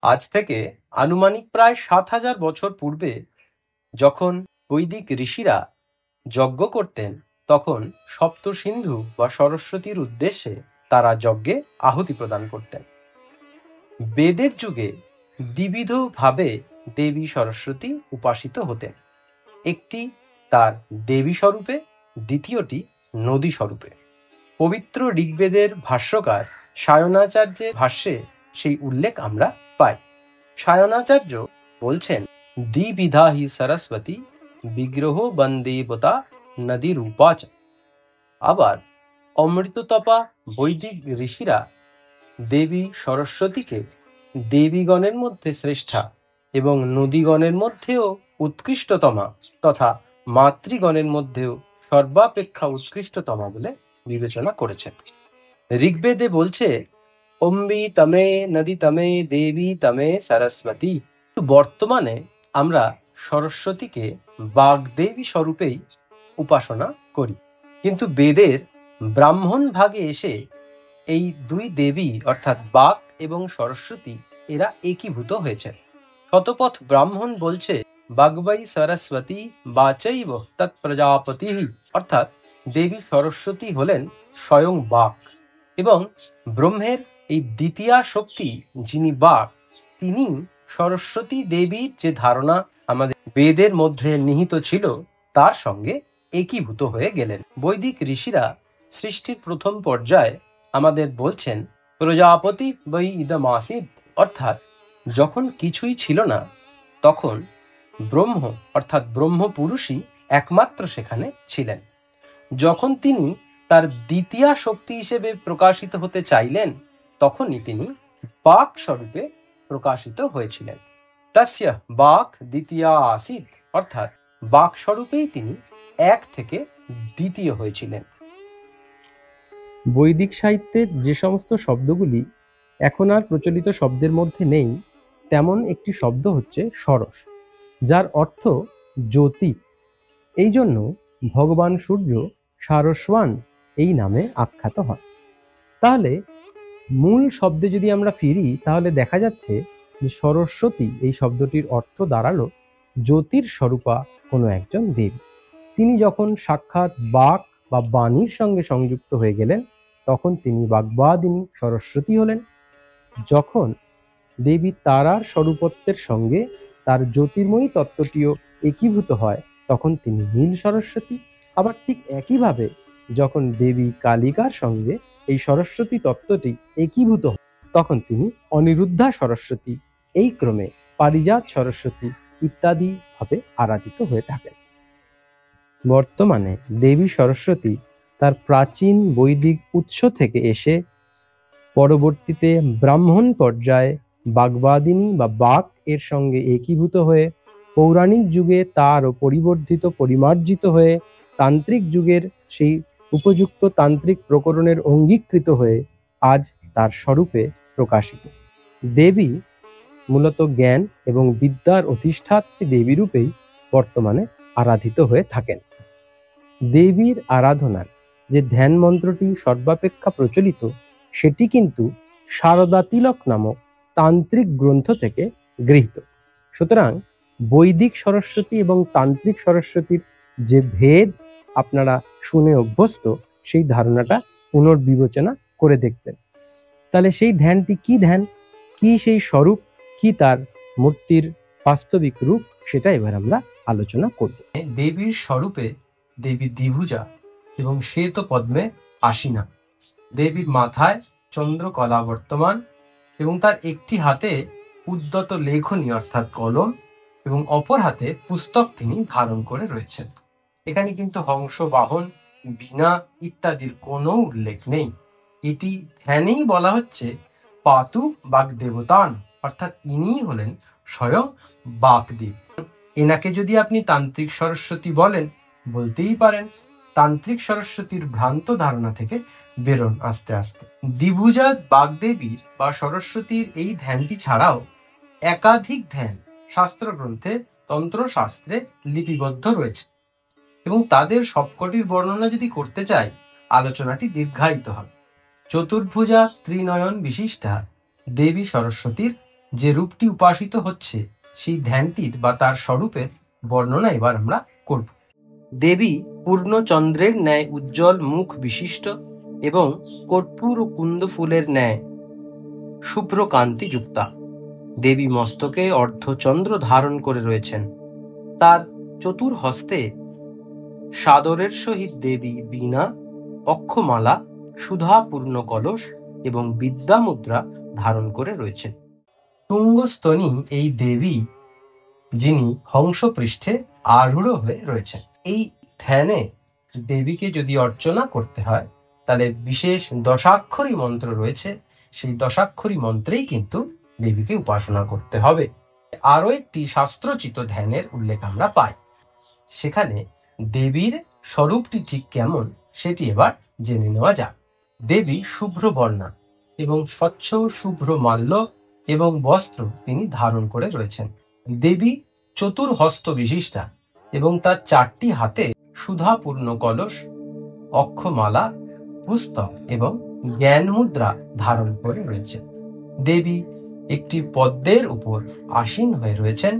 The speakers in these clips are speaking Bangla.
আজ থেকে আনুমানিক প্রায় ৭,০০০ বছর পূর্বে যখন বৈদিক ঋষিরা যজ্ঞ করতেন, তখন সপ্ত সিন্ধু বা সরস্বতীর উদ্দেশ্যে তারা যজ্ঞে আহুতি প্রদান করতেন। বেদের যুগে দ্বিবিধ ভাবে দেবী সরস্বতী উপাসিত হতেন। একটি তার দেবী স্বরূপে, দ্বিতীয়টি নদী স্বরূপে। পবিত্র ঋগ্বেদের ভাষ্যকার সায়নাচার্যের ভাষ্যে সেই উল্লেখ আমরা পাই। সায়নাচার্য বলছেন, দ্বিবিধা হি সরস্বতী বিগ্রহ বন্দেবতা নদী রূপা চ। আবার অমৃততপা বৈদিক ঋষিরা দেবী সরস্বতীকে দেবীগণের মধ্যে শ্রেষ্ঠা এবং নদীগণের মধ্যেও উৎকৃষ্টতমা তথা মাতৃগণের মধ্যেও সর্বাপেক্ষা উৎকৃষ্টতমা বলে বিবেচনা করেছেন। ঋগ্বেদে বলছে, অম্বি তমে নদী তমে দেবী তমে সরস্বতী। বর্তমানে আমরা সরস্বতীকে বাগদেবী স্বরূপেই উপাসনা করি, কিন্তু বেদের ব্রাহ্মণ ভাগে এসে এই দুই দেবী অর্থাৎ বাক এবং সরস্বতী এরা একীভূত হয়েছে। শতপথ ব্রাহ্মণ বলছে, বাগবৈ সরস্বতী বাচৈব তৎপ্রজাপতি, অর্থাৎ দেবী সরস্বতী হলেন স্বয়ং বাক এবং ব্রহ্মের এই দ্বিতীয়া শক্তি যিনি বাক, তিনি সরস্বতী দেবীর যে ধারণা আমাদের বেদের মধ্যে নিহিত ছিল তার সঙ্গে একীভূত হয়ে গেলেন। বৈদিক ঋষিরা সৃষ্টির প্রথম পর্যায়ে আমাদের বলছেন, প্রজাপতি বৈ ইদমাসিদ, অর্থাৎ যখন কিছুই ছিল না তখন ব্রহ্ম অর্থাৎ ব্রহ্ম পুরুষই একমাত্র সেখানে ছিলেন। যখন তিনি তার দ্বিতীয়া শক্তি হিসেবে প্রকাশিত হতে চাইলেন, তখনই তিনি বাক স্বরূপে প্রকাশিত হয়েছিলেন। তস্য বাক দ্বিতীয়া আসিদ, অর্থাৎ বাক স্বরূপেই তিনি এক থেকে দ্বিতীয় হয়েছিলেন। বৈদিক সাহিত্যের যে সমস্ত শব্দগুলি এখন আর প্রচলিত শব্দের মধ্যে নেই, তেমন একটি শব্দ হচ্ছে সরস, যার অর্থ জ্যোতি। এই জন্য ভগবান সূর্য সারস্বান এই নামে আখ্যাত হয়। তাহলে মূল শব্দে যদি আমরা ফিরি, তাহলে দেখা যাচ্ছে যে সরস্বতী এই শব্দটির অর্থ দাঁড়ালো জ্যোতির স্বরূপা কোনো একজন দেবী। তিনি যখন সাক্ষাৎ বাক বা বাণীর সঙ্গে সংযুক্ত হয়ে গেলেন, তখন তিনি বাগবাদিনী সরস্বতী হলেন। যখন দেবী তারার স্বরূপত্বের সঙ্গে তার জ্যোতির্ময়ী তত্ত্বটিও একীভূত হয়, তখন তিনি নীল সরস্বতী। আবার ঠিক একইভাবে যখন দেবী কালিকার সঙ্গে এই সরস্বতী তত্ত্বটি একীভূত হয়, তখন তিনি অনিরুদ্ধা সরস্বতী, এই ক্রমে পারিজাত সরস্বতী ইত্যাদি ভাবে আরাধিত হয়ে থাকেন। বর্তমানে দেবী সরস্বতী তার প্রাচীন বৈদিক উৎস থেকে এসে পরবর্তীতে ব্রাহ্মণ পর্যায়ে বাগবাদিনী বা বাক এর সঙ্গে একীভূত হয়ে পৌরাণিক যুগে তারও পরিবর্ধিত পরিমার্জিত হয়ে তান্ত্রিক যুগের সেই উপযুক্ত তান্ত্রিক প্রকরণের অঙ্গীকৃত হয়ে আজ তার স্বরূপে প্রকাশিত। দেবী মূলত জ্ঞান এবং বিদ্যার অধিষ্ঠাত্রী দেবী রূপেই বর্তমানে আরাধিত হয়ে থাকেন। দেবীর আরাধনার যে ধ্যান মন্ত্রটি সর্বাপেক্ষা প্রচলিত, সেটি কিন্তু শারদা তিলক নামক তান্ত্রিক গ্রন্থ থেকে গৃহীত। সুতরাং বৈদিক সরস্বতী এবং তান্ত্রিক সরস্বতীর যে ভেদ আপনারা শুনে অভ্যস্ত, সেই ধারণাটা পুনর্বিবেচনা করে দেখবেন। তাহলে সেই ধ্যানটি কি ধ্যান, কি সেই স্বরূপ, কি তার মূর্তির বাস্তবিক রূপ, সেটা এবার আমরা আলোচনা করব। দেবীর স্বরূপে দেবী দ্বিভুজা এবং শ্বেত পদ্মে আসীনা। দেবীর মাথায় চন্দ্রকলা বর্তমান এবং তার একটি হাতে উদ্যত লেখনী অর্থাৎ কলম এবং অপর হাতে পুস্তক তিনি ধারণ করে রয়েছেন। এখানে কিন্তু হংস বাহন, বীণা ইত্যাদির কোনো উল্লেখ নেই। এটি ধ্যানেই বলা হচ্ছে পাতু বাগদেবতান, অর্থাৎ ইনিই হলেন স্বয়ং বাগদেব। এনাকে যদি আপনি তান্ত্রিক সরস্বতী বলেন, বলতেই পারেন। তান্ত্রিক সরস্বতীর ভ্রান্ত ধারণা থেকে বেরোন আস্তে আস্তে। দ্বিভুজা বাগদেবীর বা সরস্বতীর এই ধ্যানটি ছাড়াও একাধিক ধ্যান শাস্ত্রগ্রন্থে, তন্ত্রশাস্ত্রে লিপিবদ্ধ রয়েছে এবং তাদের সবকটির বর্ণনা যদি করতে চাই, আলোচনাটি দীর্ঘায়িত হবে। চতুর্ভুজা ত্রিনয়ন বিশিষ্টা দেবী সরস্বতীর যে রূপটি উপাসিত হচ্ছে সেই ধ্যানটির বা তার স্বরূপের বর্ণনা এবার আমরা করব। দেবী পূর্ণচন্দ্রের ন্যায় উজ্জ্বল মুখ বিশিষ্ট এবং কর্পূর ও কুন্দ ফুলের ন্যায় শুভ্র কান্তি যুক্তা। দেবী মস্তকে অর্ধচন্দ্র ধারণ করে রয়েছেন। তার চতুর্হস্তে সাদরের সহিত দেবী বীণা, অক্ষমালা, সুধাপূর্ণ কলস এবং বিদ্যা মুদ্রা ধারণ করে রয়েছেন। তুঙ্গস্তনী এই দেবী, যিনি হংসপৃষ্ঠে আরূঢ় হয়ে রয়েছেন। এই ধ্যানে দেবীকে যদি অর্চনা করতে হয় তাহলে বিশেষ দশাক্ষরী মন্ত্র রয়েছে, সেই দশাক্ষরী মন্ত্রেই কিন্তু দেবীকে উপাসনা করতে হবে। আরো একটি শাস্ত্রচিত ধ্যানের উল্লেখ আমরা পাই। সেখানে দেবীর স্বরূপটি ঠিক কেমন সেটি এবার জেনে নেওয়া যাক। দেবী শুভ্র বর্ণা এবং স্বচ্ছ শুভ্র মাল্য এবং বস্ত্র তিনি ধারণ করে রয়েছেন। দেবী চতুর্হস্ত বিশিষ্টা এবং তার 4টি হাতে সুধাপূর্ণ কলস, অক্ষমালা, পুস্তক এবং জ্ঞান মুদ্রা ধারণ করে রয়েছেন। দেবী একটি পদ্মের উপর আসীন হয়ে রয়েছেন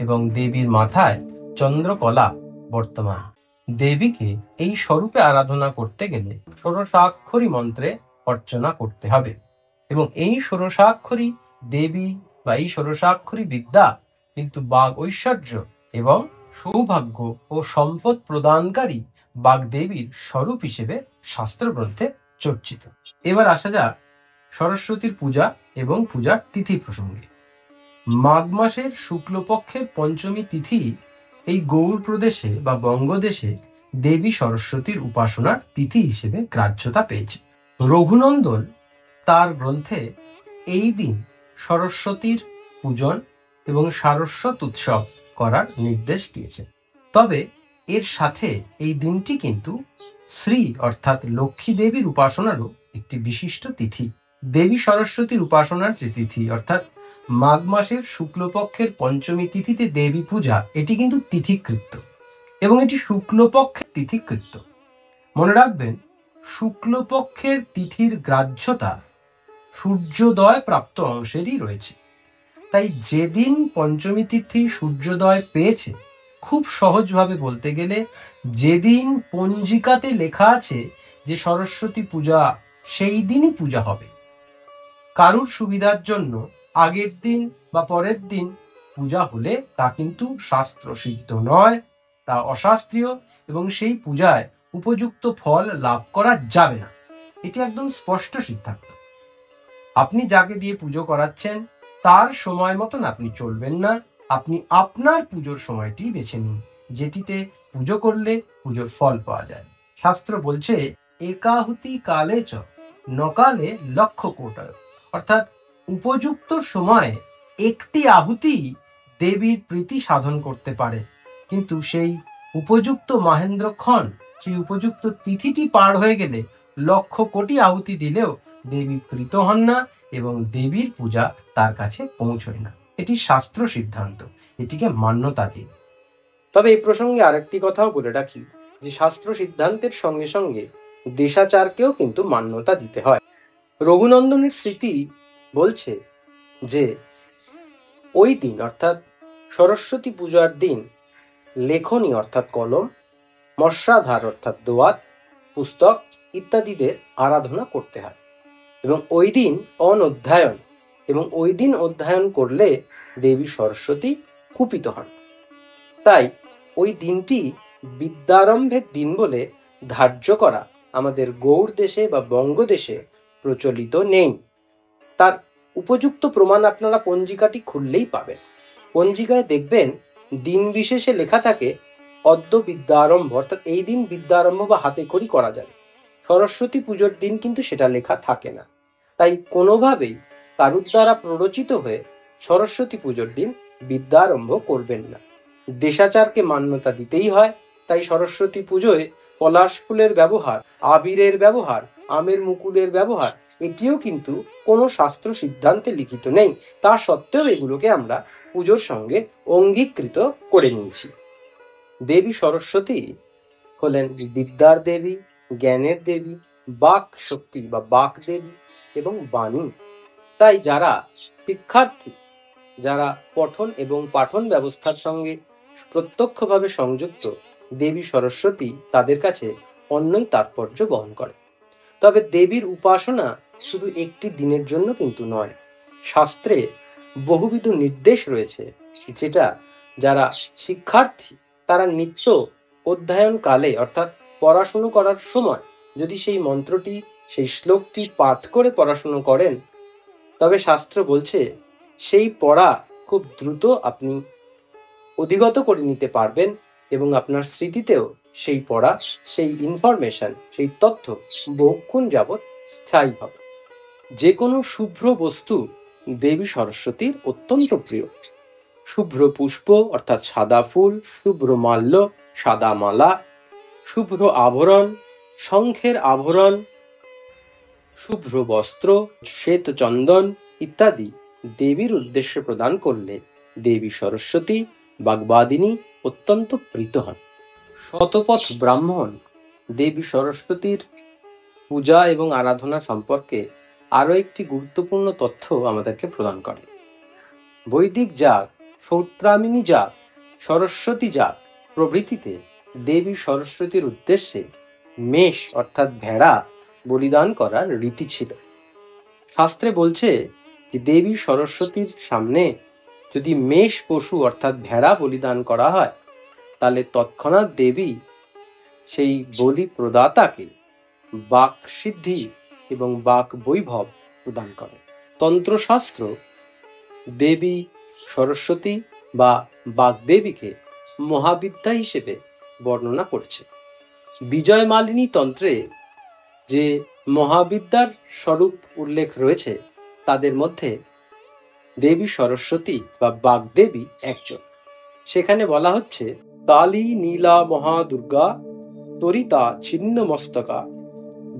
এবং দেবীর মাথায় চন্দ্রকলা বর্তমান। দেবীকে এই স্বরূপে আরাধনা করতে গেলে ষোড়শাক্ষরী মন্ত্রে অর্চনা করতে হবে এবং এই ষোড়শাক্ষরী দেবী বা এই ষোড়শাক্ষরী বিদ্যা কিন্তু বাগ ঐশ্বর্য এবং সৌভাগ্য ও সম্পদ প্রদানকারী বাগদেবীর স্বরূপ হিসেবে শাস্ত্রগ্রন্থে চর্চিত। এবার আসা যাক সরস্বতীর পূজা এবং পূজার তিথি প্রসঙ্গে। মাঘ মাসের শুক্লপক্ষের পঞ্চমী তিথি এই গৌড় প্রদেশে বা বঙ্গদেশে দেবী সরস্বতীর উপাসনার তিথি হিসেবে গ্রাহ্যতা পেয়েছে। রঘুনন্দন তার গ্রন্থে এই দিন সরস্বতীর পূজন এবং সারস্বত উৎসব করার নির্দেশ দিয়েছেন। তবে এর সাথে এই দিনটি কিন্তু শ্রী অর্থাৎ লক্ষ্মী দেবীর উপাসনারও একটি বিশিষ্ট তিথি। দেবী সরস্বতীর উপাসনার যে তিথি অর্থাৎ মাঘ মাসের শুক্লপক্ষের পঞ্চমী তিথিতে দেবী পূজা, এটি কিন্তু তিথিকৃত্য এবং এটি শুক্লপক্ষের তিথিকৃত্য। মনে রাখবেন, শুক্লপক্ষের তিথির গ্রাহ্যতা সূর্যোদয় প্রাপ্ত অংশেরই রয়েছে। তাই যেদিন পঞ্চমী তিথি সূর্যোদয় পেয়েছে, খুব সহজভাবে বলতে গেলে যেদিন পঞ্জিকাতে লেখা আছে যে সরস্বতী পূজা, সেই দিনই পূজা হবে। কারুর সুবিধার জন্য আগের দিন বা পরের দিন পূজা হলে তা কিন্তু শাস্ত্র সিদ্ধ নয়, তা অশাস্ত্রীয় এবং সেই পূজায় উপযুক্ত ফল লাভ করা যাবে না। এটি একদম স্পষ্ট সিদ্ধান্ত। আপনি যাকে দিয়ে পুজো করাচ্ছেন তার সময় মতন আপনি চলবেন না, আপনি আপনার পুজোর সময়টি বেছে নিন, যেটিতে পুজো করলে পুজোর ফল পাওয়া যায়। শাস্ত্র বলছে একাহুতি কালে চ নকালে লক্ষ কোটায়, অর্থাৎ উপযুক্ত সময়ে একটি আহুতি দেবীর প্রীতি সাধন করতে পারে, কিন্তু সেই উপযুক্ত মহেন্দ্রক্ষণ, সেই উপযুক্ত তিথিটি পার হয়ে গেলে লক্ষ কোটি আহুতি দিলেও দেবী প্রীত হন না এবং দেবীর পূজা তার কাছে পৌঁছয় না। এটি শাস্ত্র সিদ্ধান্ত, এটিকে মান্যতা দিন। তবে এই প্রসঙ্গে আরেকটি কথাও বলে রাখি যে শাস্ত্র সিদ্ধান্তের সঙ্গে সঙ্গে দেশাচারকেও কিন্তু মান্যতা দিতে হয়। রঘুনন্দনের স্মৃতি বলছে যে ওই দিন অর্থাৎ সরস্বতী পূজার দিন লেখনী অর্থাৎ কলম, মৎস্যাধার অর্থাৎ দোয়াত, পুস্তক ইত্যাদিদের আরাধনা করতে হয় এবং ওই দিন অনধ্যায়ন এবং ওই দিন অধ্যয়ন করলে দেবী সরস্বতী কুপিত হন। তাই ওই দিনটি বিদ্যারম্ভের দিন বলে ধার্য করা আমাদের গৌড় দেশে বা বঙ্গদেশে প্রচলিত নেই। তার উপযুক্ত প্রমাণ আপনারা পঞ্জিকাটি খুললেই পাবেন। পঞ্জিকায় দেখবেন দিন বিশেষে লেখা থাকে অদ্য বিদ্যারম্ভ, অর্থাৎ এই দিন বিদ্যারম্ভ বা হাতে খড়ি করা যাবে। সরস্বতী পুজোর দিন কিন্তু সেটা লেখা থাকে না। তাই কোনোভাবেই কারুর দ্বারা প্ররোচিত হয়ে সরস্বতী পুজোর দিন বিদ্যারম্ভ করবেন না। দেশাচারকে মান্যতা দিতেই হয়। তাই সরস্বতী পুজোয় পলাশ ফুলের ব্যবহার, আবিরের ব্যবহার, আমের মুকুলের ব্যবহার, এটিও কিন্তু কোনো শাস্ত্র সিদ্ধান্তে লিখিত নেই। তা সত্ত্বেও এগুলোকে আমরা পুজোর সঙ্গে অঙ্গীকৃত করে নিয়েছি। দেবী সরস্বতী হলেন বিদ্যার দেবী, জ্ঞানের দেবী, বাক শক্তি বা বাক দেবী এবং বাণী। তাই যারা শিক্ষার্থী যারা পঠন এবং পাঠন ব্যবস্থার সঙ্গে প্রত্যক্ষভাবে সংযুক্ত, দেবী সরস্বতী তাদের কাছে অন্যই তাৎপর্য বহন করে। তবে দেবীর উপাসনা শুধু একটি দিনের জন্য কিন্তু নয়। শাস্ত্রে বহুবিধ নির্দেশ রয়েছে, যেটা যারা শিক্ষার্থী তারা নিত্য অধ্যয়ন কালে অর্থাৎ পড়াশুনো করার সময় যদি সেই মন্ত্রটি, সেই শ্লোকটি পাঠ করে পড়াশুনো করেন, তবে শাস্ত্র বলছে সেই পড়া খুব দ্রুত আপনি অধিগত করে নিতে পারবেন এবং আপনার স্মৃতিতেও সেই পড়া, সেই ইনফরমেশন, সেই তথ্য বহুক্ষণ যাবৎ স্থায়ী হবে। যে কোনো শুভ্র বস্তু দেবী সরস্বতীর অত্যন্ত প্রিয়। শুভ্র পুষ্প অর্থাৎ সাদা ফুল, শুভ্র মাল্য সাদা মালা, শুভ্র আভরণ শঙ্খের আভরণ, শুভ্র বস্ত্র শ্বেত চন্দন ইত্যাদি দেবীর উদ্দেশ্যে প্রদান করলে দেবী সরস্বতী বাগবাদিনী অত্যন্ত প্রীত হন। শতপথ ব্রাহ্মণ দেবী সরস্বতীর পূজা এবং আরাধনা সম্পর্কে আরও একটি গুরুত্বপূর্ণ তথ্য আমাদেরকে প্রদান করে। বৈদিক যাগ, সৌত্রামিনী যাগ, সরস্বতী যাগ প্রভৃতিতে দেবী সরস্বতীর উদ্দেশ্যে মেষ অর্থাৎ ভেড়া বলিদান করার রীতি ছিল। শাস্ত্রে বলছে যে দেবী সরস্বতীর সামনে যদি মেষ পশু অর্থাৎ ভেড়া বলিদান করা হয়, তাহলে তৎক্ষণাৎ দেবী সেই বলি প্রদাতাকে বাক সিদ্ধি এবং বাক বৈভব প্রদান করে। তন্ত্রশাস্ত্র দেবী সরস্বতী বা বাগদেবীকে মহাবিদ্যা হিসেবে বর্ণনা করেছে। বিজয়মালিনী তন্ত্রে যে মহাবিদ্যার স্বরূপ উল্লেখ রয়েছে, তাদের মধ্যে দেবী সরস্বতী বা বাগদেবী একজন। সেখানে বলা হচ্ছে, কালী নীলা মহাদুর্গা তরিতা ছিন্ন মস্তকা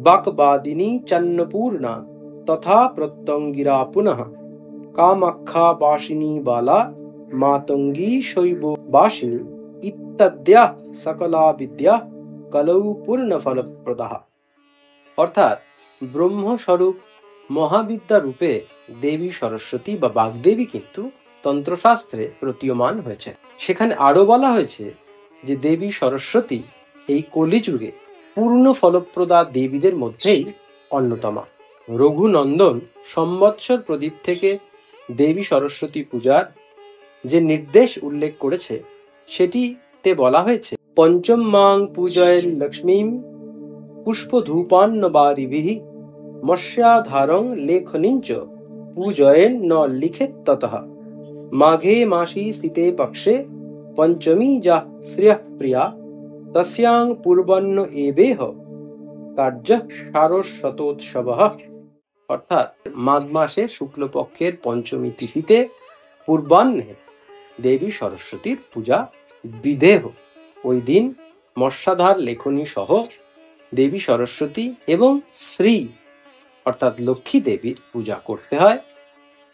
বাকবাদিনী চন্নপূর্ণা তথা প্রত্যঙ্গিরা পুনঃ কামাখ্যা বাসিনী বালা মাতঙ্গী শৈব বাসিনী ইত্যাদ্যা সকলা বিদ্যা কলৌ পূর্ণ ফলপ্রদাহ। অর্থাৎ ব্রহ্মস্বরূপ মহাবিদ্যা রূপে দেবী সরস্বতী বা বাগদেবী কিন্তু তন্ত্রশাস্ত্রে প্রতীয়মান হয়েছে। সেখানে আরো বলা হয়েছে যে দেবী সরস্বতী এই কলিযুগে পূর্ণ ফলপ্রদা দেবীদের মধ্যেই অন্যতমা। রঘুনন্দন সম্বৎসর প্রদীপ থেকে দেবী সরস্বতী পূজার যে নির্দেশ উল্লেখ করেছে, সেটিতে বলা হয়েছে, পঞ্চম মাং পূজয় লক্ষ্মীম পুষ্পধূপান্ন বারিভিঃ মৎস্যাধারং লেখনীঞ্চ পূজয়েন ন লিখেত ততঃ মাঘে মাসি স্থিতে পক্ষে পঞ্চমী যা শ্রিয়ঃ প্রিয়া তস্যাং পূর্বন্ন এবেহ কার্য সারস্বতোৎসবঃ। অর্থাৎ মাঘ মাসের শুক্লপক্ষের পঞ্চমী তিথিতে পূর্বাহ্নে দেবী সরস্বতীর পূজা বিধেয়। ওই দিন মৎস্যাধার লেখনী সহ দেবী সরস্বতী এবং শ্রী অর্থাৎ লক্ষ্মী দেবীর পূজা করতে হয়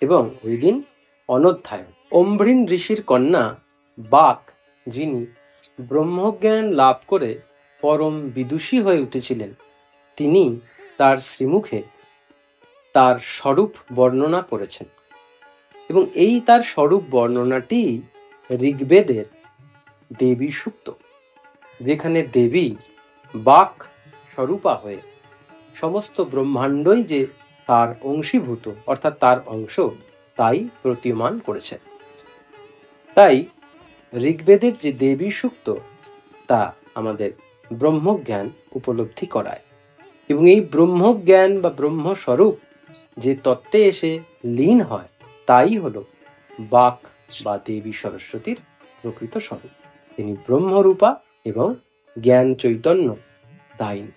এবং ওই দিন অনধ্যায়ন। অম্ভৃণ ঋষির কন্যা বাক, যিনি ব্রহ্মজ্ঞান লাভ করে পরম বিদুষী হয়ে উঠেছিলেন, তিনি তার শ্রীমুখে তার স্বরূপ বর্ণনা করেছেন এবং এই তার স্বরূপ বর্ণনাটি ঋগ্বেদের দেবী সূক্ত, যেখানে দেবী বাক স্বরূপা হয়ে সমস্ত ব্রহ্মাণ্ডই যে তার অংশীভূত অর্থাৎ তার অংশ, তাই প্রতীয়মান করেছেন। তাই ঋগ্বেদের যে দেবী সূক্ত তা আমাদের ব্রহ্মজ্ঞান উপলব্ধি করায় এবং এই ব্রহ্মজ্ঞান বা ব্রহ্মস্বরূপ যে তত্ত্বে এসে লীন হয়, তাই হল বাক বা দেবী সরস্বতীর প্রকৃত স্বরূপ। তিনি ব্রহ্মরূপা এবং জ্ঞান চৈতন্য দায়িনী।